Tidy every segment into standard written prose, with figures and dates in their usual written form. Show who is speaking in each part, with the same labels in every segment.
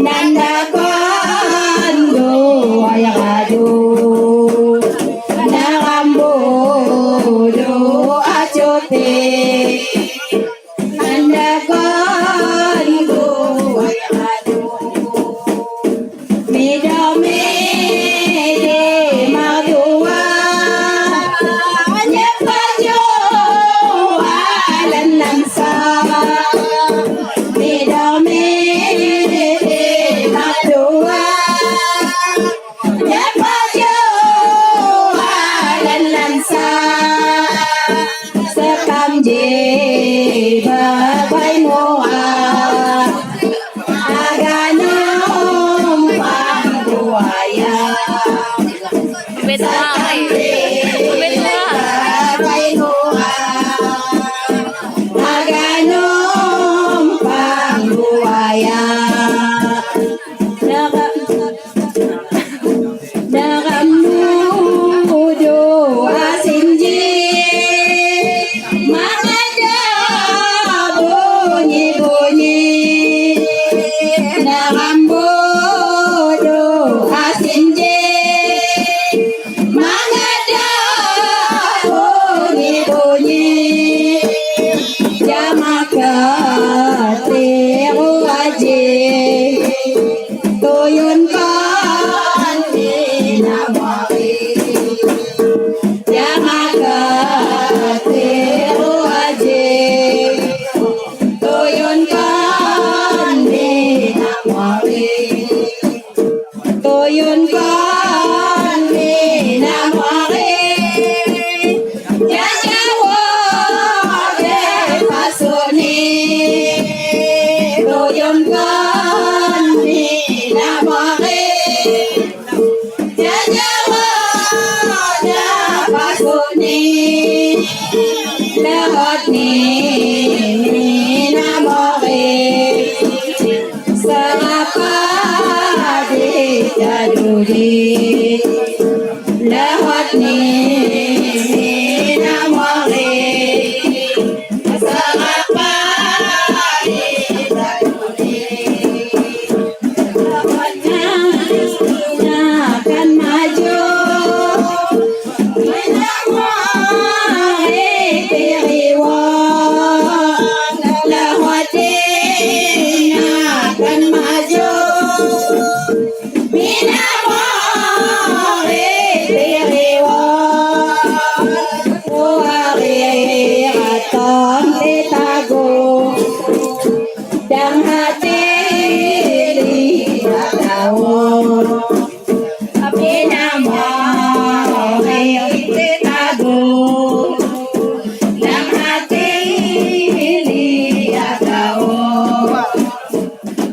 Speaker 1: Nanda ko yang hati lihat tahu tapi nama kita tahu yang hati lihat tahu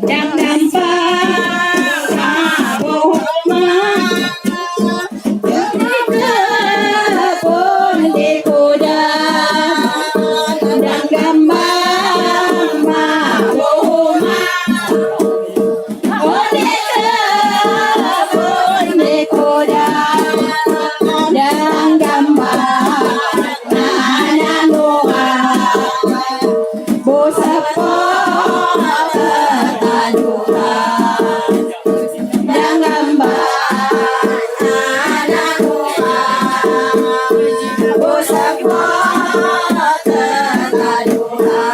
Speaker 1: yang nampak aku pun di kuda dan gambar mahuma pun di kuda dan gambar nananua busapo taduha dan gambar nananua busapo taduha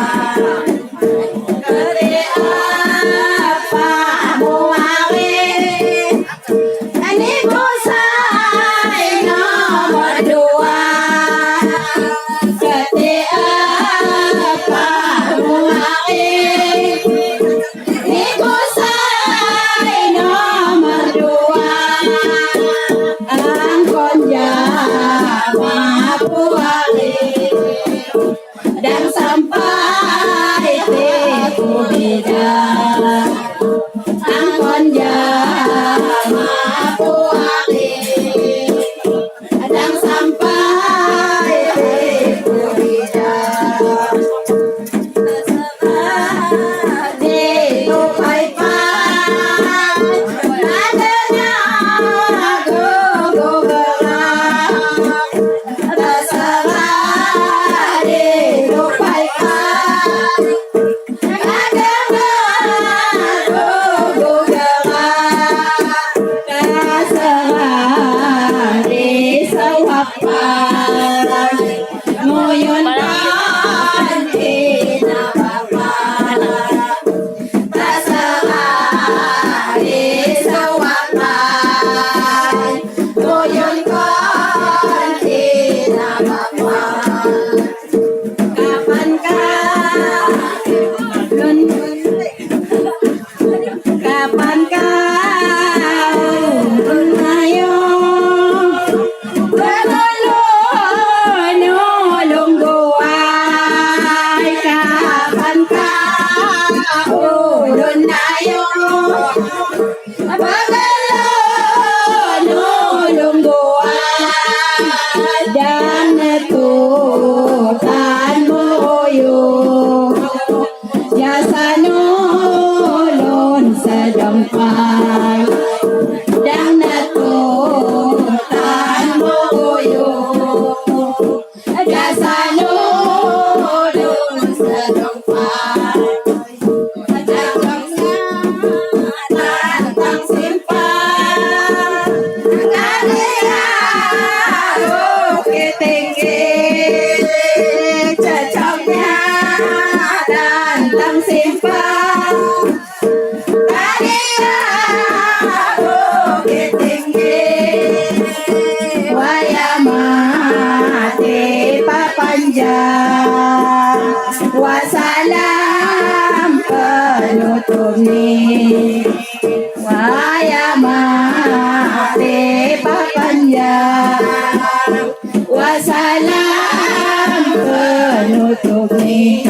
Speaker 1: kete apa muari ani kusai nomor dua kete apa muari ni kusai nomor dua ang konja mapuari dan sampai teku beda ang konja mapuari dan sampai teku beda di lupai adanya gogogerak terserah di lupai adanya gogogerak terserah di sawapan nguyun panti nabapan terserah di sawapan nguyun panti nabapan kapankah kapankah tayo lungguan kapankah ulun tayo lungguan dan natutan moyo jasa nulun sedempat dan natutan moyo jasa nulun sedempat tantang simpan kalian bukit tinggi cocoknya tantang simpan kalian bukit tinggi waya mati papanjang wasalam penutup ni waya mati papanjang wasalam penutup ni